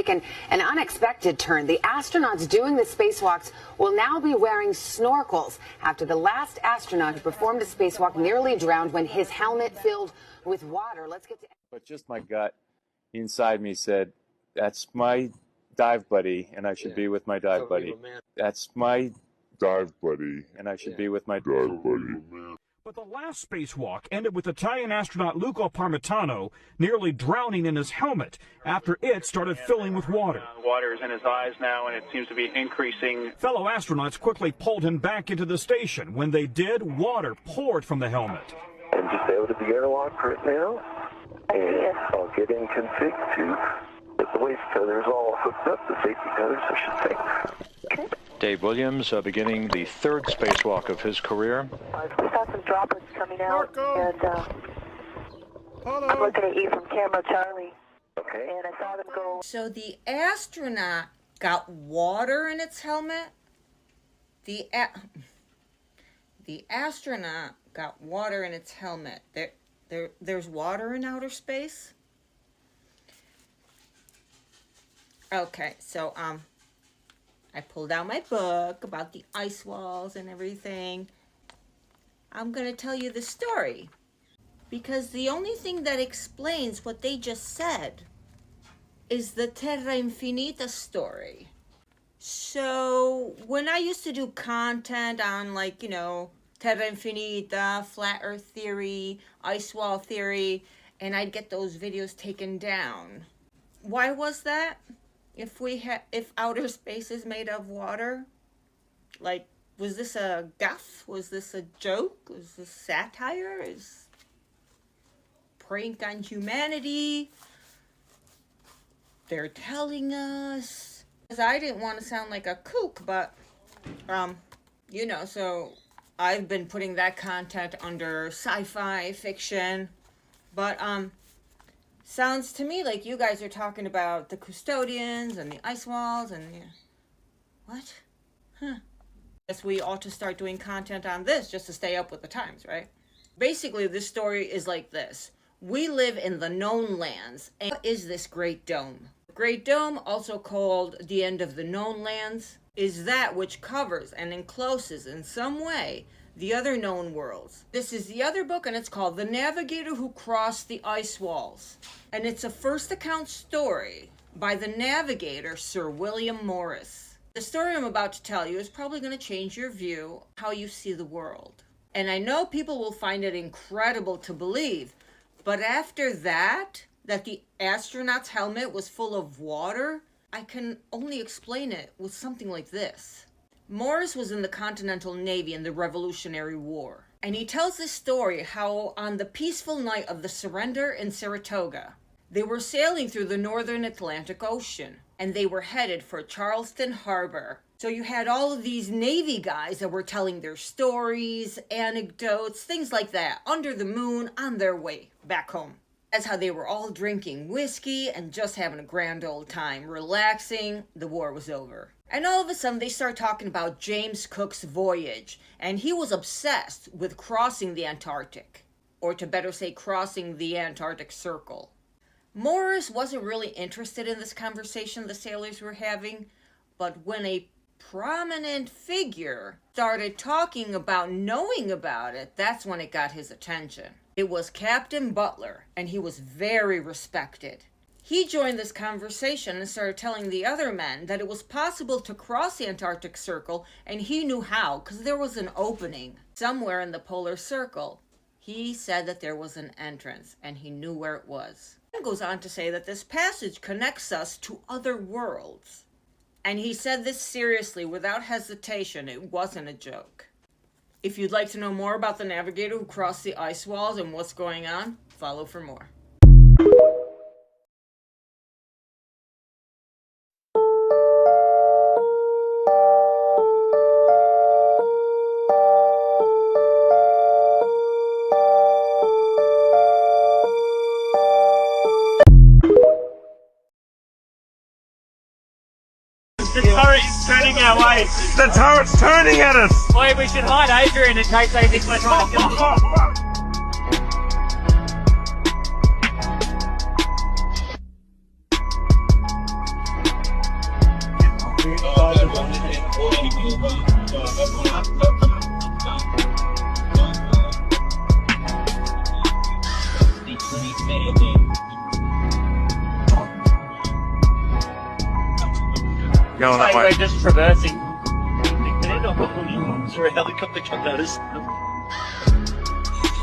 taken an unexpected turn. The astronauts doing the spacewalks will now be wearing snorkels after the last astronaut who performed a spacewalk nearly drowned when his helmet filled with water. Let's get to... But just my gut inside me said, that's my dive buddy, and I should be with my dive buddy. That's my dive buddy, and I should be with my dive buddy. But the last spacewalk ended with Italian astronaut Luca Parmitano nearly drowning in his helmet after it started filling with water. Water is in his eyes now, and it seems to be increasing. Fellow astronauts quickly pulled him back into the station. When they did, water poured from the helmet. And just out of the airlock right now, and I'll get in config to get the waste tethers all hooked up, the safety tethers, I should say. Okay. Dave Williams beginning the third spacewalk of his career. We saw some droplets coming out, and I'm looking at you from camera, Charlie. Okay. And I saw them go. So the astronaut got water in its helmet. The astronaut got water in its helmet. There's water in outer space. Okay, so I pulled out my book about the ice walls and everything. I'm going to tell you the story because the only thing that explains what they just said is the Terra Infinita story. So when I used to do content on, like, you know, Terra Infinita, flat earth theory, ice wall theory, and I'd get those videos taken down. Why was that? If outer space is made of water, like, was this a gaffe? Was this a joke? Was this satire? Is prank on humanity? They're telling us. Because I didn't want to sound like a kook, but you know, so I've been putting that content under sci-fi fiction, but sounds to me like you guys are talking about the custodians and the ice walls and what? Huh. Guess we ought to start doing content on this just to stay up with the times, right? Basically, this story is like this. We live in the known lands. And what is this Great Dome? The Great Dome, also called the end of the known lands, is that which covers and encloses in some way the other known worlds. This is the other book, and it's called The Navigator Who Crossed the Ice Walls. And it's a first account story by the navigator, Sir William Morris. The story I'm about to tell you is probably going to change your view, how you see the world. And I know people will find it incredible to believe, but after that the astronaut's helmet was full of water, I can only explain it with something like this. Morris was in the Continental Navy in the Revolutionary War, and he tells this story how on the peaceful night of the surrender in Saratoga, they were sailing through the northern Atlantic Ocean, and they were headed for Charleston Harbor. So you had all of these Navy guys that were telling their stories, anecdotes, things like that, under the moon on their way back home. That's how they were all drinking whiskey and just having a grand old time, relaxing. The war was over. And all of a sudden, they start talking about James Cook's voyage. And he was obsessed with crossing the Antarctic. Or to better say, crossing the Antarctic Circle. Morris wasn't really interested in this conversation the sailors were having. But when a prominent figure started talking about knowing about it, that's when it got his attention. It was Captain Butler, and he was very respected. He joined this conversation and started telling the other men that it was possible to cross the Antarctic Circle, and he knew how, because there was an opening somewhere in the polar circle. He said that there was an entrance, and he knew where it was. He goes on to say that this passage connects us to other worlds. And he said this seriously, without hesitation. It wasn't a joke. If you'd like to know more about the navigator who crossed the ice walls and what's going on, follow for more. The turret is turning our way. The turret's turning at us! Boy, we should hide Adrian in case they think we're trying to kill him. Going that way. We're just traversing. Sorry, helicopter come at us.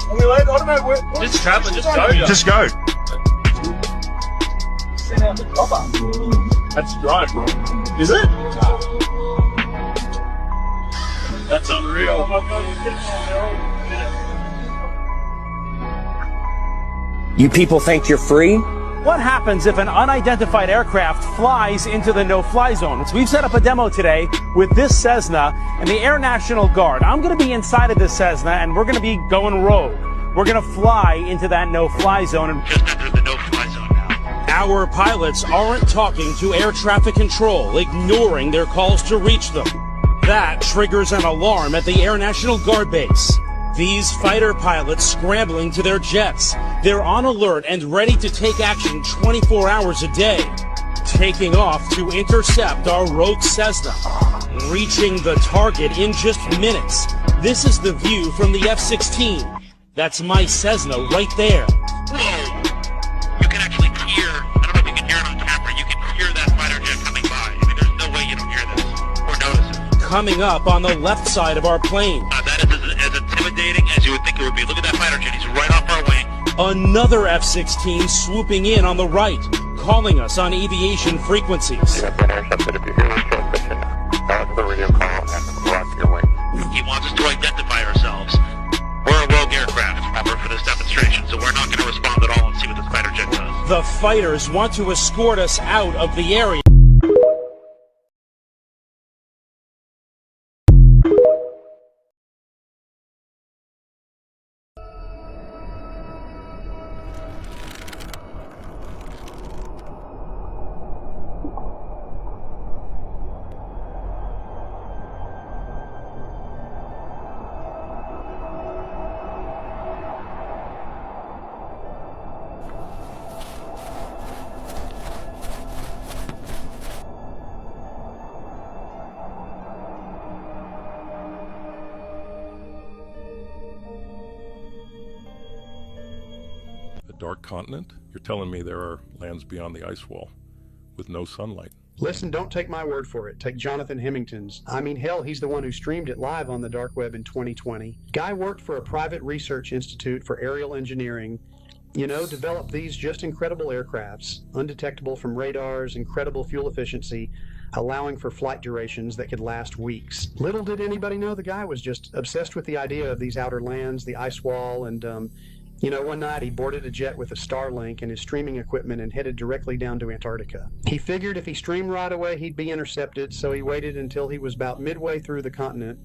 Are we late? I don't know. Just travel, just go. Just go. Send out the copper. That's right. Is it? That's unreal. You people think you're free? What happens if an unidentified aircraft flies into the no-fly zone? So we've set up a demo today with this Cessna and the Air National Guard. I'm going to be inside of this Cessna, and we're going to be going rogue. We're going to fly into that no-fly zone. And Just entered the no-fly zone now. our pilots aren't talking to air traffic control, ignoring their calls to reach them. That triggers an alarm at the Air National Guard base. These fighter pilots scrambling to their jets. They're on alert and ready to take action 24 hours a day. Taking off to intercept our rogue Cessna. Reaching the target in just minutes. This is the view from the F-16. That's my Cessna right there. Whoa! You can actually hear, I don't know if you can hear it on camera, you can hear that fighter jet coming by. I mean, there's no way you don't hear this or notice it. Coming up on the left side of our plane. That is as intimidating as you would think it would be. Look at that fighter jet, he's right off our wing. Another F-16 swooping in on the right, calling us on aviation frequencies. You have been intercepted. If you hear this transmission, dial the radio call and rock your wing. He wants us to identify ourselves. We're a rogue aircraft, remember, for this demonstration, so we're not going to respond at all and see what this fighter jet does. The fighters want to escort us out of the area. Dark continent? You're telling me there are lands beyond the ice wall with no sunlight? Listen, don't take my word for it. Take Jonathan Hemington's. I mean, hell, he's the one who streamed it live on the dark web in 2020. Guy worked for a private research institute for aerial engineering. You know, developed these just incredible aircrafts, undetectable from radars, incredible fuel efficiency, allowing for flight durations that could last weeks. Little did anybody know the guy was just obsessed with the idea of these outer lands, the ice wall, and you know, one night he boarded a jet with a Starlink and his streaming equipment and headed directly down to Antarctica. He figured if he streamed right away, he'd be intercepted, so he waited until he was about midway through the continent,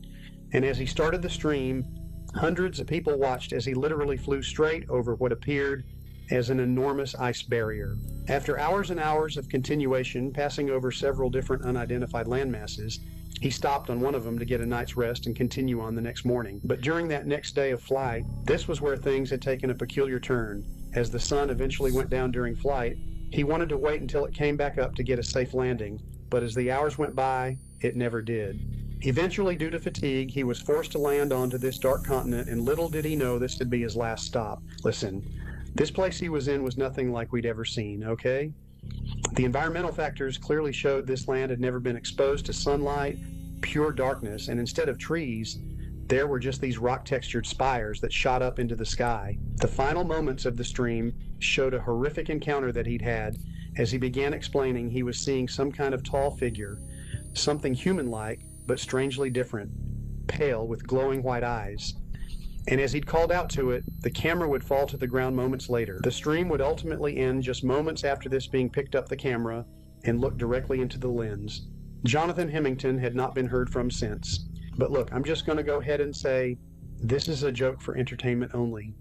and as he started the stream, hundreds of people watched as he literally flew straight over what appeared as an enormous ice barrier. After hours and hours of continuation, passing over several different unidentified landmasses, he stopped on one of them to get a night's rest and continue on the next morning. But during that next day of flight, this was where things had taken a peculiar turn. As the sun eventually went down during flight, he wanted to wait until it came back up to get a safe landing, but as the hours went by, it never did. Eventually, due to fatigue, he was forced to land onto this dark continent, and little did he know this would be his last stop. Listen, this place he was in was nothing like we'd ever seen, okay? The environmental factors clearly showed this land had never been exposed to sunlight, pure darkness, and instead of trees, there were just these rock-textured spires that shot up into the sky. The final moments of the stream showed a horrific encounter that he'd had. As he began explaining, he was seeing some kind of tall figure, something human-like, but strangely different, pale with glowing white eyes. And as he'd called out to it, the camera would fall to the ground moments later. The stream would ultimately end just moments after this being picked up the camera and looked directly into the lens. Jonathan Hemington had not been heard from since. But look, I'm just going to go ahead and say, this is a joke for entertainment only.